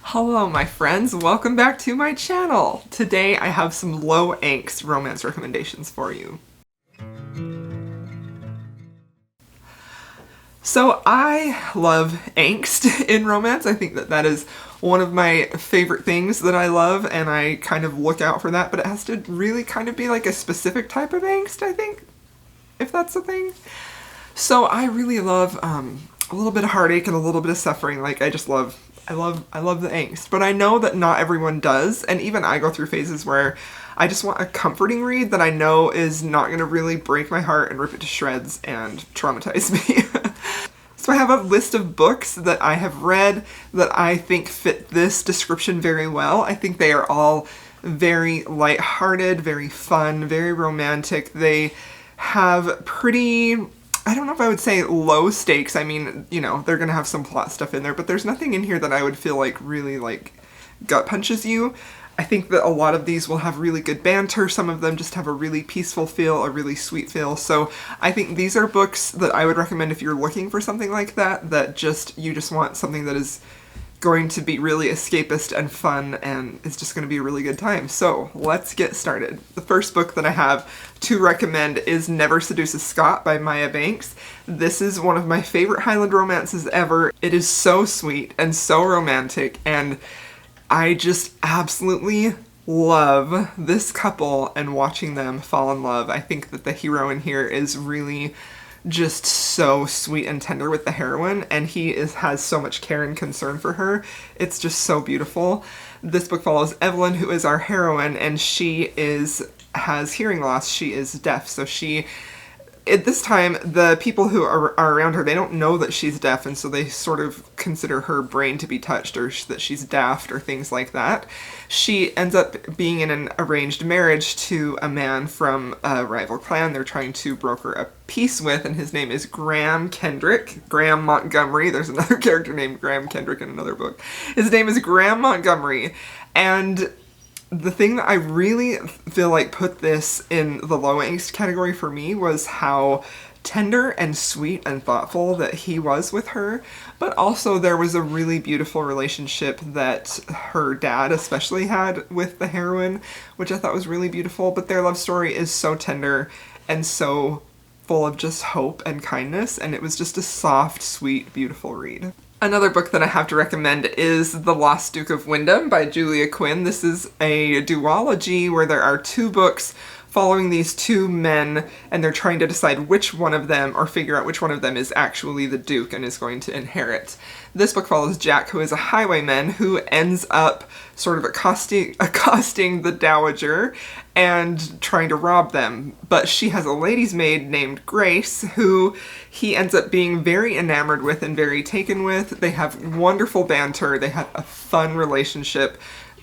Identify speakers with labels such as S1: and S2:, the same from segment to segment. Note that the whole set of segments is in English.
S1: Hello my friends, welcome back to my channel! Today I have some low angst romance recommendations for you. So I love angst in romance. I think that is one of my favorite things that I love, and I kind of look out for that, but it has to really kind of be like a specific type of angst, I think, if that's a thing. So I really love a little bit of heartache and a little bit of suffering. Like I love the angst, but I know that not everyone does, and even I go through phases where I just want a comforting read that I know is not going to really break my heart and rip it to shreds and traumatize me. So I have a list of books that I have read that I think fit this description very well. I think they are all very lighthearted, very fun, very romantic. They have pretty, I don't know if I would say low stakes. I mean, you know, they're gonna have some plot stuff in there, but there's nothing in here that I would feel like really like gut punches you. I think that a lot of these will have really good banter. Some of them just have a really peaceful feel, a really sweet feel. So I think these are books that I would recommend if you're looking for something like that, you just want something that is going to be really escapist and fun, and it's just going to be a really good time. So let's get started. The first book that I have to recommend is Never Seduces Scott by Maya Banks. This is one of my favorite Highland romances ever. It is so sweet and so romantic, and I just absolutely love this couple and watching them fall in love. I think that the hero in here is really just so sweet and tender with the heroine, and has so much care and concern for her. It's just so beautiful. This book follows Evelyn, who is our heroine, and has hearing loss. She is deaf, so at this time, the people who are around her, they don't know that she's deaf, and so they sort of consider her brain to be touched, or that she's daft, or things like that. She ends up being in an arranged marriage to a man from a rival clan they're trying to broker a peace with, and his name is Graham Kendrick. Graham Montgomery. There's another character named Graham Kendrick in another book. His name is Graham Montgomery, and the thing that I really feel like put this in the low angst category for me was how tender and sweet and thoughtful that he was with her, but also there was a really beautiful relationship that her dad especially had with the heroine, which I thought was really beautiful. But their love story is so tender and so full of just hope and kindness, and it was just a soft, sweet, beautiful read. Another book that I have to recommend is The Lost Duke of Wyndham by Julia Quinn. This is a duology where there are two books following these two men, and they're trying to decide which one of them, or figure out which one of them is actually the Duke and is going to inherit. This book follows Jack, who is a highwayman who ends up sort of accosting the Dowager and trying to rob them. But she has a lady's maid named Grace, who he ends up being very enamored with and very taken with. They have wonderful banter. They have a fun relationship.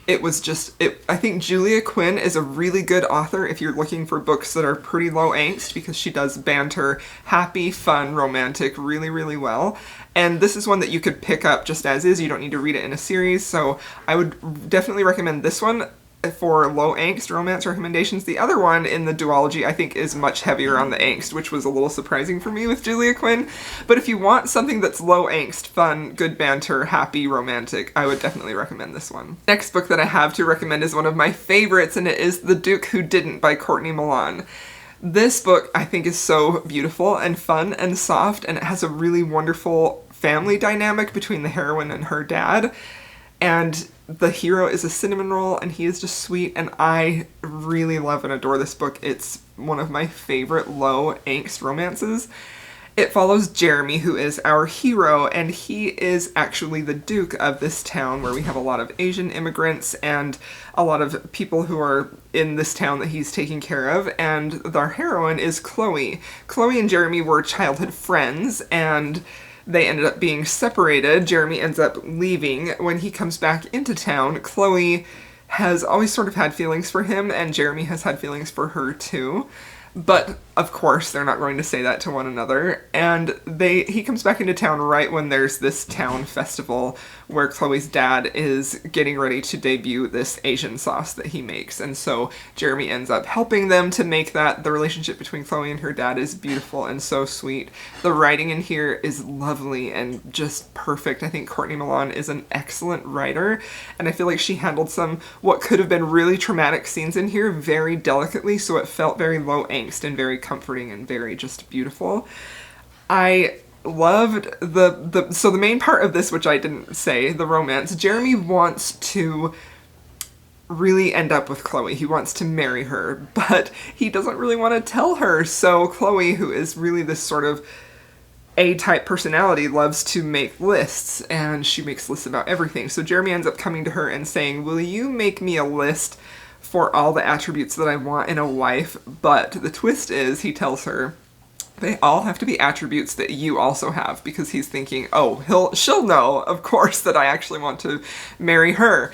S1: I think Julia Quinn is a really good author if you're looking for books that are pretty low angst, because she does banter, happy, fun, romantic really, really well. And this is one that you could pick up just as is. You don't need to read it in a series, so I would definitely recommend this one for low angst romance recommendations. The other one in the duology I think is much heavier on the angst, which was a little surprising for me with Julia Quinn. But if you want something that's low angst, fun, good banter, happy, romantic, I would definitely recommend this one. Next book that I have to recommend is one of my favorites, and it is The Duke Who Didn't by Courtney Milan. This book I think is so beautiful and fun and soft, and it has a really wonderful family dynamic between the heroine and her dad. And the hero is a cinnamon roll, and he is just sweet, and I really love and adore this book. It's one of my favorite low angst romances. It follows Jeremy, who is our hero, and he is actually the Duke of this town where we have a lot of Asian immigrants and a lot of people who are in this town that he's taking care of, and our heroine is Chloe. Chloe and Jeremy were childhood friends, and they ended up being separated. Jeremy ends up leaving. When he comes back into town, Chloe has always sort of had feelings for him, and Jeremy has had feelings for her too. But of course they're not going to say that to one another, and he comes back into town right when there's this town festival where Chloe's dad is getting ready to debut this Asian sauce that he makes, and so Jeremy ends up helping them to make that. The relationship between Chloe and her dad is beautiful and so sweet. The writing in here is lovely and just perfect. I think Courtney Milan is an excellent writer, and I feel like she handled some what could have been really traumatic scenes in here very delicately, so it felt very low angst and very comforting and very just beautiful. I loved so the main part of this, which I didn't say, the romance. Jeremy wants to really end up with Chloe. He wants to marry her, but he doesn't really want to tell her. So Chloe, who is really this sort of A-type personality, loves to make lists, and she makes lists about everything. So Jeremy ends up coming to her and saying, will you make me a list for all the attributes that I want in a wife? But the twist is, he tells her, they all have to be attributes that you also have, because he's thinking, oh, she'll know, of course, that I actually want to marry her.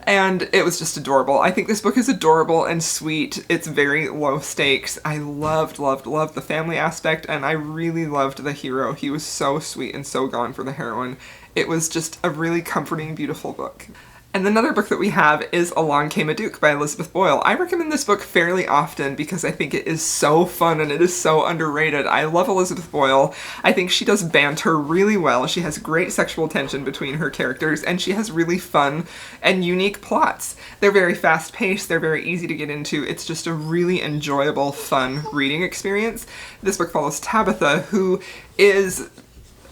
S1: And it was just adorable. I think this book is adorable and sweet. It's very low stakes. I loved the family aspect, and I really loved the hero. He was so sweet and so gone for the heroine. It was just a really comforting, beautiful book. And another book that we have is Alank Maduk by Elizabeth Boyle. I recommend this book fairly often because I think it is so fun and it is so underrated. I love Elizabeth Boyle. I think she does banter really well. She has great sexual tension between her characters, and she has really fun and unique plots. They're very fast-paced, they're very easy to get into. It's just a really enjoyable, fun reading experience. This book follows Tabitha, who is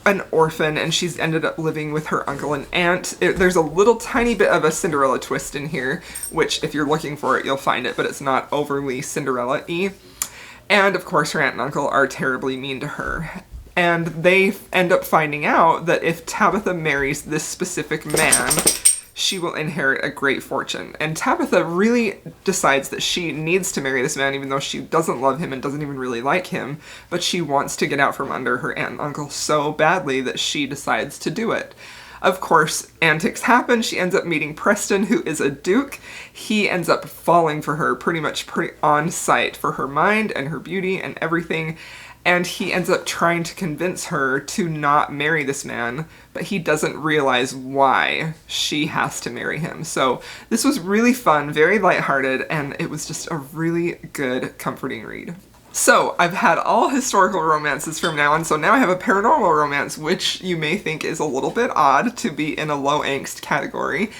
S1: an orphan, and she's ended up living with her uncle and aunt. There's a little tiny bit of a Cinderella twist in here, which if you're looking for it, you'll find it, but it's not overly Cinderella-y. And of course her aunt and uncle are terribly mean to her. And they end up finding out that if Tabitha marries this specific man, she will inherit a great fortune. And Tabitha really decides that she needs to marry this man, even though she doesn't love him and doesn't even really like him, but she wants to get out from under her aunt and uncle so badly that she decides to do it. Of course, antics happen. She ends up meeting Preston, who is a duke. He ends up falling for her pretty on sight for her mind and her beauty and everything. And he ends up trying to convince her to not marry this man, but he doesn't realize why she has to marry him. So this was really fun, very lighthearted, and it was just a really good, comforting read. So I've had all historical romances from now on, so now I have a paranormal romance, which you may think is a little bit odd to be in a low angst category.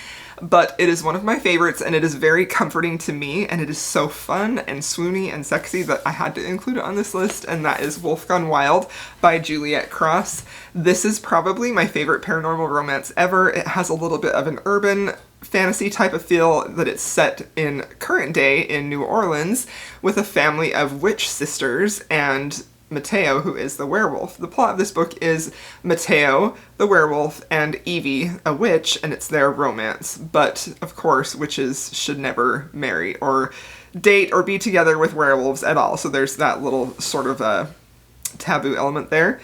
S1: But it is one of my favorites, and it is very comforting to me, and it is so fun and swoony and sexy that I had to include it on this list, and that is Wolf Gone Wild by Juliet Cross. This is probably my favorite paranormal romance ever. It has a little bit of an urban fantasy type of feel, that it's set in current day in New Orleans with a family of witch sisters and Mateo, who is the werewolf. The plot of this book is Mateo, the werewolf, and Evie, a witch, and it's their romance. But, of course, witches should never marry or date or be together with werewolves at all, so there's that little sort of a taboo element there.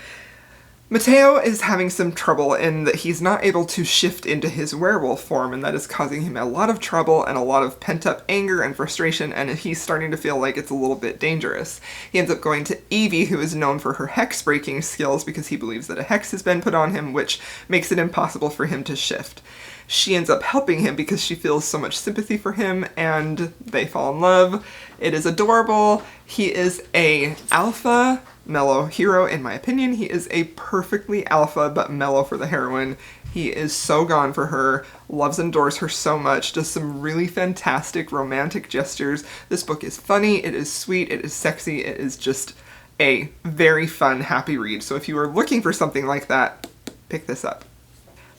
S1: Mateo is having some trouble in that he's not able to shift into his werewolf form, and that is causing him a lot of trouble and a lot of pent-up anger and frustration, and he's starting to feel like it's a little bit dangerous. He ends up going to Evie, who is known for her hex-breaking skills, because he believes that a hex has been put on him, which makes it impossible for him to shift. She ends up helping him because she feels so much sympathy for him, and they fall in love. It is adorable. He is a alpha mellow hero, in my opinion. He is a perfectly alpha but mellow for the heroine. He is so gone for her, loves and adores her so much, does some really fantastic romantic gestures. This book is funny, it is sweet, it is sexy, it is just a very fun, happy read. So if you are looking for something like that, pick this up.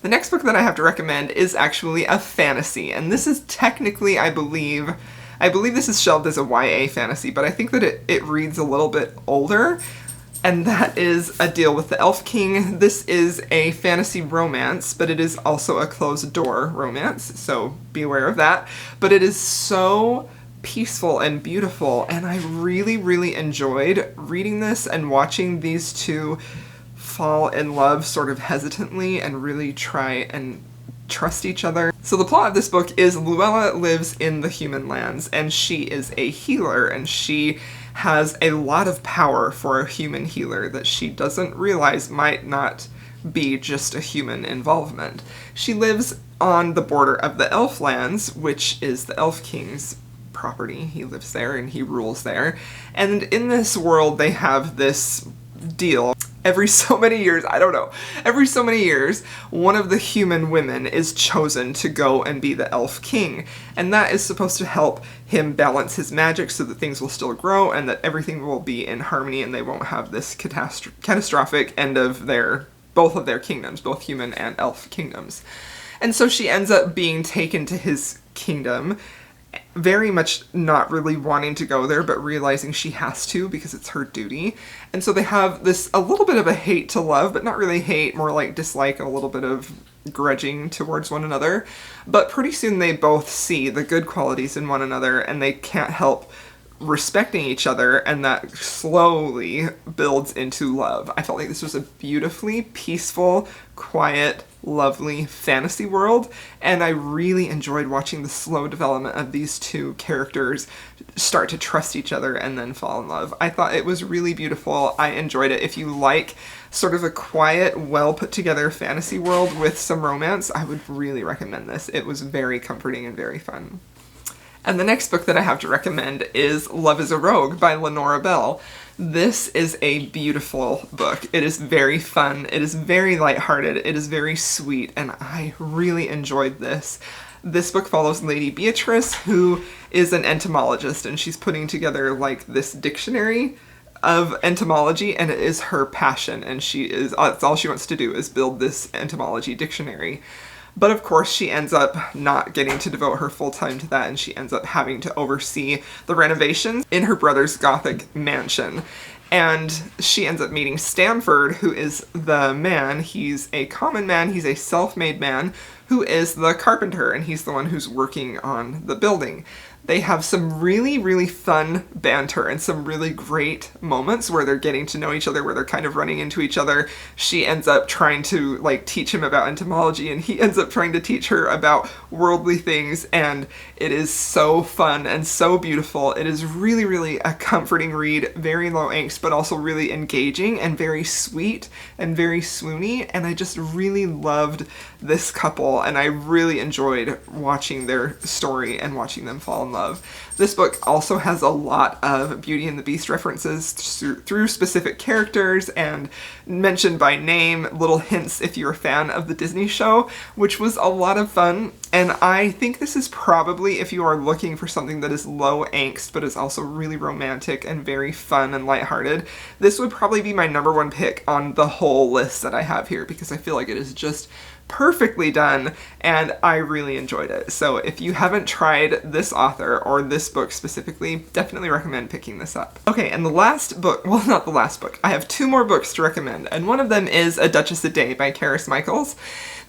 S1: The next book that I have to recommend is actually a fantasy, and this is technically, I believe this is shelved as a YA fantasy, but I think that it reads a little bit older, and that is A Deal with the Elf King. This is a fantasy romance, but it is also a closed-door romance, so be aware of that. But it is so peaceful and beautiful, and I really, really enjoyed reading this and watching these two fall in love sort of hesitantly and really try and trust each other. So the plot of this book is Luella lives in the human lands, and she is a healer, and she has a lot of power for a human healer that she doesn't realize might not be just a human involvement. She lives on the border of the Elf Lands, which is the Elf King's property. He lives there and he rules there. And in this world, they have this deal. Every so many years, I don't know, every so many years, one of the human women is chosen to go and be the Elf King. And that is supposed to help him balance his magic so that things will still grow and that everything will be in harmony and they won't have this catastrophic end of both of their kingdoms, both human and elf kingdoms. And so she ends up being taken to his kingdom, very much not really wanting to go there, but realizing she has to because it's her duty. And so they have this, a little bit of a hate to love, but not really hate, more like dislike and a little bit of grudging towards one another. But pretty soon they both see the good qualities in one another and they can't help respecting each other, and that slowly builds into love. I felt like this was a beautifully peaceful, quiet, lovely fantasy world, and I really enjoyed watching the slow development of these two characters start to trust each other and then fall in love. I thought it was really beautiful. I enjoyed it. If you like sort of a quiet, well put together fantasy world with some romance, I would really recommend this. It was very comforting and very fun. And the next book that I have to recommend is Love is a Rogue by Lenora Bell. This is a beautiful book. It is very fun, it is very lighthearted, it is very sweet, and I really enjoyed this. This book follows Lady Beatrice, who is an entomologist, and she's putting together like this dictionary of entomology, and it is her passion, and that's all she wants to do is build this entomology dictionary. But of course she ends up not getting to devote her full time to that, and she ends up having to oversee the renovations in her brother's Gothic mansion. And she ends up meeting Stanford, who is the man. He's a common man, he's a self-made man who is the carpenter, and he's the one who's working on the building. They have some really, really fun banter and some really great moments where they're getting to know each other, where they're kind of running into each other. She ends up trying to like teach him about entomology, and he ends up trying to teach her about worldly things, and it is so fun and so beautiful. It is really, really a comforting read, very low angst, but also really engaging and very sweet and very swoony, and I just really loved this couple, and I really enjoyed watching their story and watching them fall in love. This book also has a lot of Beauty and the Beast references through specific characters and mentioned by name, little hints if you're a fan of the Disney show, which was a lot of fun. And I think this is probably, if you are looking for something that is low angst but is also really romantic and very fun and lighthearted, this would probably be my number one pick on the whole list that I have here, because I feel like it is just perfectly done and I really enjoyed it. So if you haven't tried this author or this book specifically, definitely recommend picking this up. Okay, and the last book, well, not the last book, I have two more books to recommend, and one of them is A Duchess a Day by Karis Michaels.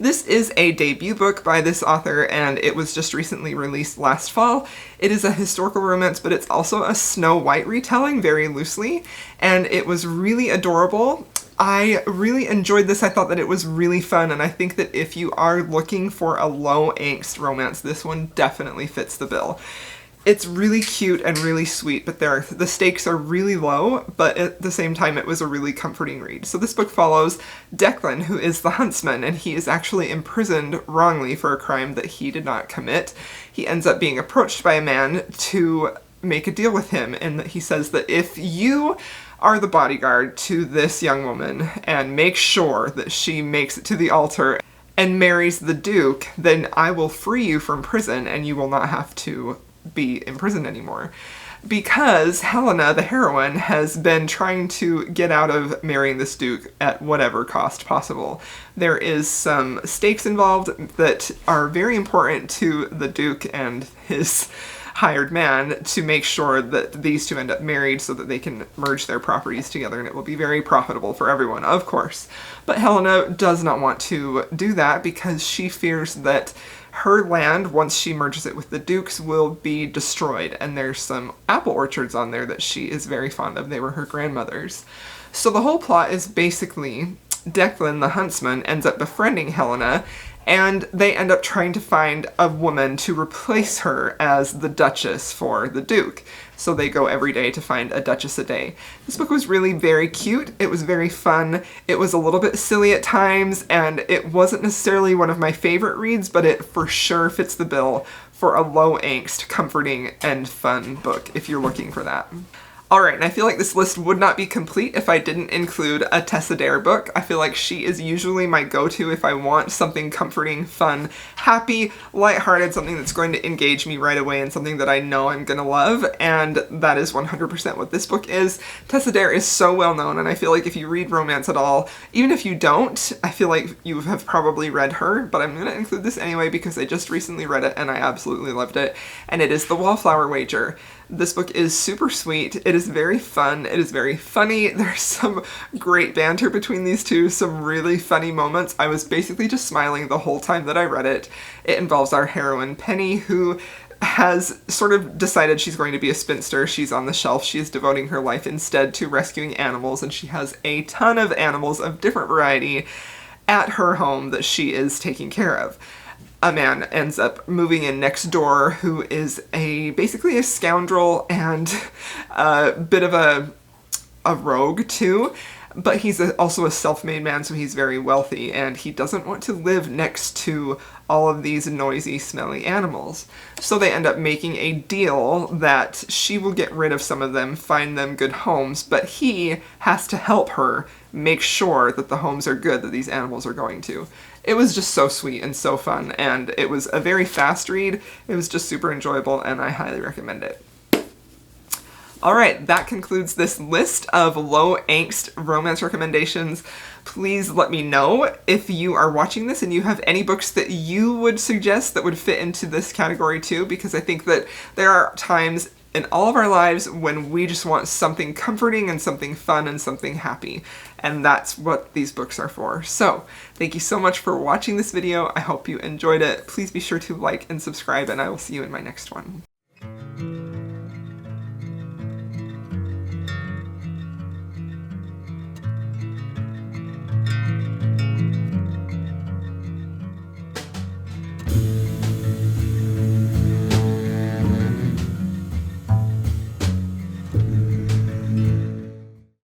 S1: This is a debut book by this author, and it was just recently released last fall. It is a historical romance, but it's also a Snow White retelling, very loosely, and it was really adorable. I really enjoyed this. I thought that it was really fun, and I think that if you are looking for a low angst romance, this one definitely fits the bill. It's really cute and really sweet, but the stakes are really low, but at the same time it was a really comforting read. So this book follows Declan, who is the huntsman, and he is actually imprisoned wrongly for a crime that he did not commit. He ends up being approached by a man to make a deal with him, and he says that if you are the bodyguard to this young woman and make sure that she makes it to the altar and marries the Duke, then I will free you from prison and you will not have to be in prison anymore. Because Helena, the heroine, has been trying to get out of marrying this Duke at whatever cost possible. There is some stakes involved that are very important to the Duke and his hired man to make sure that these two end up married so that they can merge their properties together, and it will be very profitable for everyone, of course. But Helena does not want to do that because she fears that her land, once she merges it with the Duke's, will be destroyed, and there's some apple orchards on there that she is very fond of. They were her grandmother's. So the whole plot is basically Declan, the huntsman, ends up befriending Helena, and they end up trying to find a woman to replace her as the Duchess for the Duke. So they go every day to find a Duchess a day. This book was really very cute. It was very fun. It was a little bit silly at times, and it wasn't necessarily one of my favorite reads, but it for sure fits the bill for a low angst, comforting, and fun book if you're looking for that. Alright, and I feel like this list would not be complete if I didn't include a Tessa Dare book. I feel like she is usually my go-to if I want something comforting, fun, happy, lighthearted, something that's going to engage me right away and something that I know I'm gonna love, and that is 100% what this book is. Tessa Dare is so well known, and I feel like if you read romance at all, even if you don't, I feel like you have probably read her, but I'm gonna include this anyway because I just recently read it and I absolutely loved it, and it is The Wallflower Wager. This book is super sweet. It is very fun. It is very funny. There's some great banter between these two, some really funny moments. I was basically just smiling the whole time that I read it. It involves our heroine, Penny, who has sort of decided she's going to be a spinster. She's on the shelf. She is devoting her life instead to rescuing animals, and she has a ton of animals of different variety at her home that she is taking care of. A man ends up moving in next door who is basically a scoundrel and a bit of a rogue too, but he's also a self-made man, so he's very wealthy, and he doesn't want to live next to all of these noisy, smelly animals. So they end up making a deal that she will get rid of some of them, find them good homes, but he has to help her make sure that the homes are good that these animals are going to. It was just so sweet and so fun, and it was a very fast read. It was just super enjoyable, and I highly recommend it. Alright, that concludes this list of low angst romance recommendations. Please let me know if you are watching this and you have any books that you would suggest that would fit into this category too, because I think that there are times in all of our lives when we just want something comforting and something fun and something happy. And that's what these books are for. So, thank you so much for watching this video. I hope you enjoyed it. Please be sure to like and subscribe, and I will see you in my next one.